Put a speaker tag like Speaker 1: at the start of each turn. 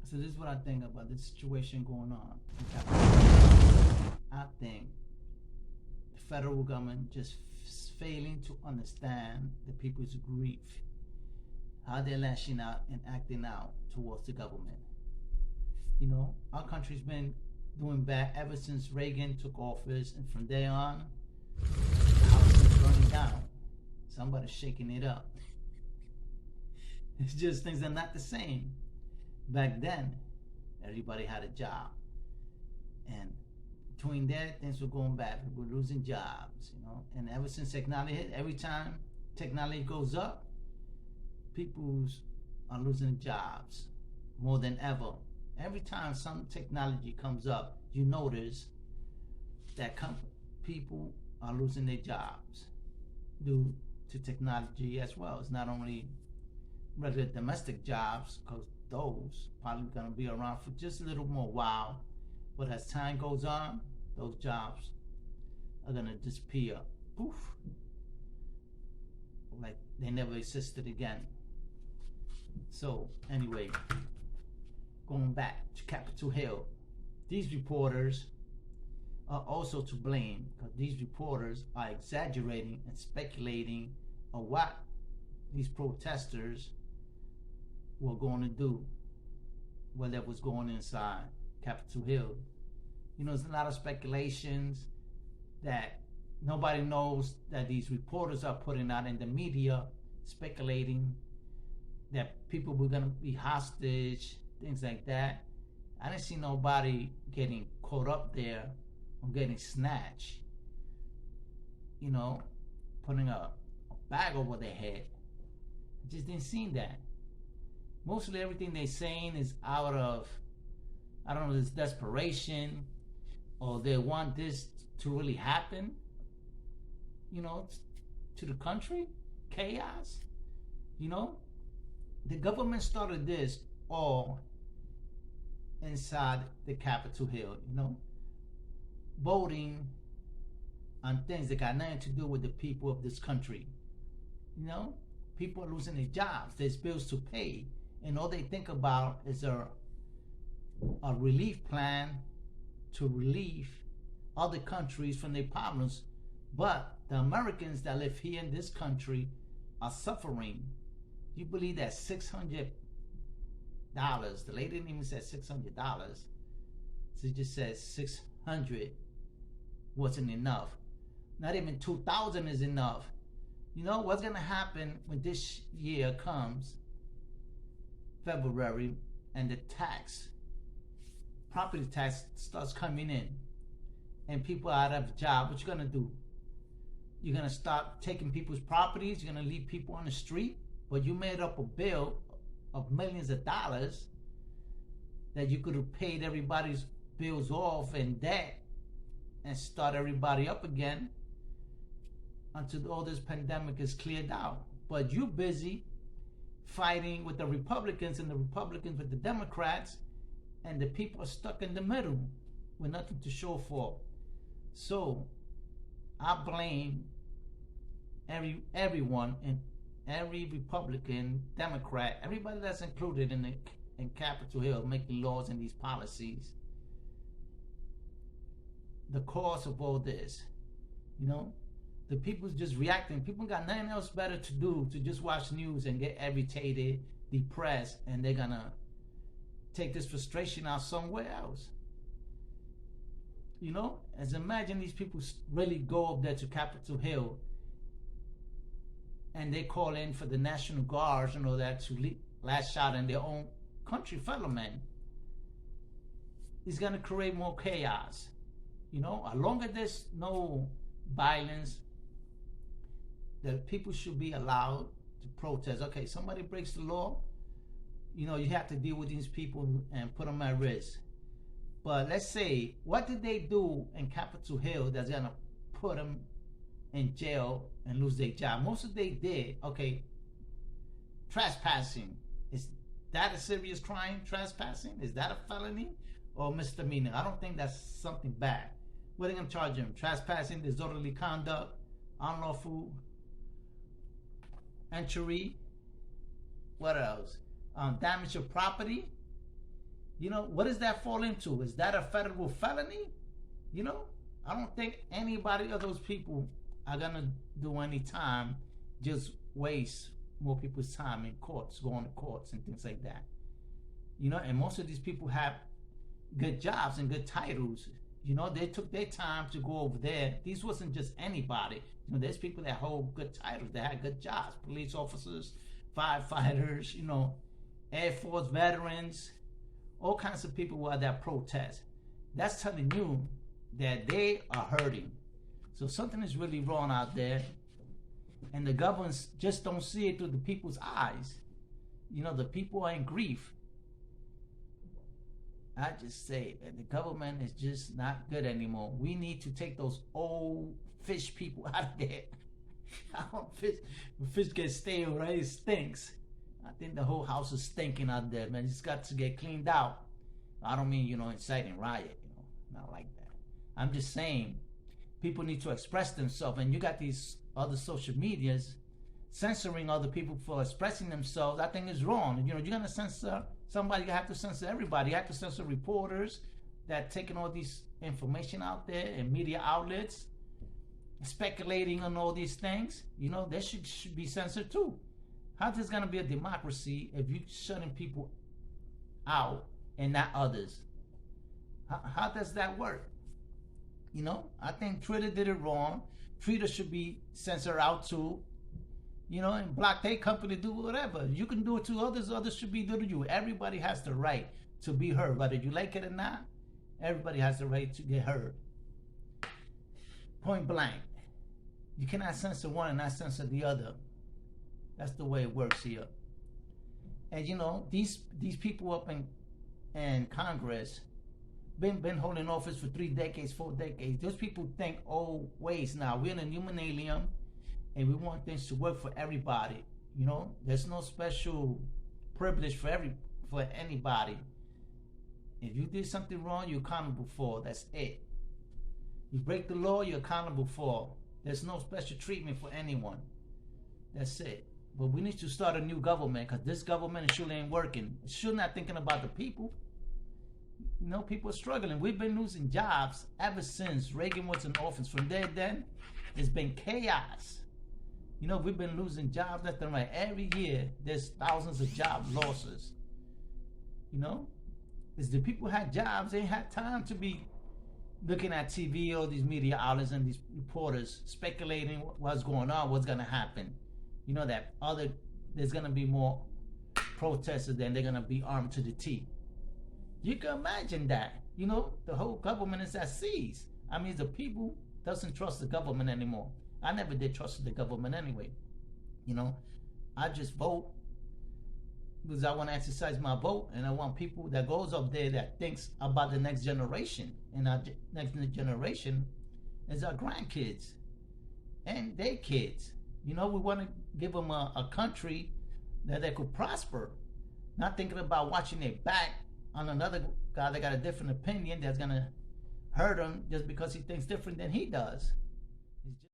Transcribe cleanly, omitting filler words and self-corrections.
Speaker 1: So this is what I think about the situation going on in California. I think the federal government just failing to understand the people's grief, how they're lashing out and acting out towards the government. You know, our country's been doing bad ever since Reagan took office, and from there on, the house is burning down. Somebody's shaking it up. It's just things are not the same. Back then, everybody had a job, and between that, things were going bad. People were losing jobs, you know. And ever since technology hit, every time technology goes up, people are losing jobs more than ever. Every time some technology comes up, you notice that people are losing their jobs due to technology as well. It's not only regular domestic jobs, because those probably going to be around for just a little more while. But as time goes on, those jobs are going to disappear. Poof. Like they never existed again. So, anyway, going back to Capitol Hill, these reporters are also to blame because these reporters are exaggerating and speculating on what these protesters were going to do, what was going inside Capitol Hill. You know, there's a lot of speculations that nobody knows, that these reporters are putting out in the media, speculating that people were going to be hostage, things like that. I didn't see nobody getting caught up there or getting snatched, you know, putting a bag over their head. I just didn't see that. Mostly everything they're saying is out of, I don't know, this desperation, or they want this to really happen, you know, to the country. Chaos, you know. The government started this all inside the Capitol Hill, you know, voting on things that got nothing to do with the people of this country. You know, people are losing their jobs, there's bills to pay, and all they think about is a relief plan to relieve other countries from their problems. But the Americans that live here in this country are suffering. You believe that $600, the lady didn't even say $600, she just said 600 wasn't enough. Not even 2,000 is enough. You know what's gonna happen when this year comes, February, and the property tax starts coming in, and people are out of a job? What you gonna do? You're gonna start taking people's properties. You're gonna leave people on the street. But you made up a bill of millions of dollars that you could have paid everybody's bills off and debt and start everybody up again until all this pandemic is cleared out. But you busy fighting with the Republicans and the Republicans with the Democrats, and the people are stuck in the middle with nothing to show for. So I blame everyone, and every Republican, Democrat, everybody that's included in Capitol Hill making laws and these policies, the cause of all this. You know, the people's just reacting. People got nothing else better to do to just watch news and get irritated, depressed, and they're gonna take this frustration out somewhere else. You know, as imagine these people really go up there to Capitol Hill and they call in for the National Guards and all that to lash out in their own country fellow men. It's going to create more chaos. You know, as long as there's no violence, the people should be allowed to protest. Okay, somebody breaks the law, you know, you have to deal with these people and put them at risk. But let's say, what did they do in Capitol Hill that's going to put them in jail and lose their job? Most of they did, okay, trespassing. Is that a serious crime, trespassing? Is that a felony or misdemeanor? I don't think that's something bad. What are they going to charge him? Trespassing, disorderly conduct, unlawful entry. What else? Damage of property. You know, what does that fall into? Is that a federal felony? You know, I don't think anybody of those people are gonna do any time, just waste more people's time in courts, going to courts and things like that. You know, and most of these people have good jobs and good titles. You know, they took their time to go over there. These wasn't just anybody. You know, there's people that hold good titles, that had good jobs, police officers, firefighters, you know, Air Force veterans, all kinds of people were at that protest. That's telling you that they are hurting. So something is really wrong out there, and the governments just don't see it through the people's eyes. You know, the people are in grief. I just say that the government is just not good anymore. We need to take those old fish people out of there. Fish gets stale, right? It stinks. I think the whole house is stinking out there, man. It's got to get cleaned out. I don't mean, you know, inciting riot, you know, not like that. I'm just saying people need to express themselves, and you got these other social medias censoring other people for expressing themselves. I think is wrong. You know, you're gonna censor somebody, you have to censor everybody. You have to censor reporters that taking all this information out there and media outlets speculating on all these things. You know, they should be censored too. How's this gonna be a democracy if you shutting people out and not others? How does that work? You know, I think Twitter did it wrong. Twitter should be censored out too. You know, and block their company, do whatever. You can do it to others, others should be doing to you. Everybody has the right to be heard, whether you like it or not. Everybody has the right to get heard. Point blank. You cannot censor one and not censor the other. That's the way it works here. And you know, these people up in Congress been holding office for 3 decades, 4 decades. Those people think old ways now. We're in a new millennium, and we want things to work for everybody. You know, there's no special privilege for anybody. If you did something wrong, you're accountable for. That's it. You break the law, you're accountable for. There's no special treatment for anyone. That's it. But we need to start a new government, because this government surely ain't working. It's sure not thinking about the people. You know, people are struggling. We've been losing jobs ever since Reagan was in office. From there, then, it's been chaos. You know, we've been losing jobs left and right. Every year, there's thousands of job losses. You know, it's the people who had jobs, they had time to be looking at TV, all these media outlets and these reporters speculating what's going on, what's going to happen. You know, that there's going to be more protesters, then they're going to be armed to the teeth. You can imagine that. You know, the whole government is at seas. I mean, the people doesn't trust the government anymore. I never did trust the government anyway. You know, I just vote because I want to exercise my vote, and I want people that goes up there that thinks about the next generation. And our next generation is our grandkids and their kids. You know, we want to give them a country that they could prosper, not thinking about watching their back on another guy that got a different opinion that's going to hurt him just because he thinks different than he does.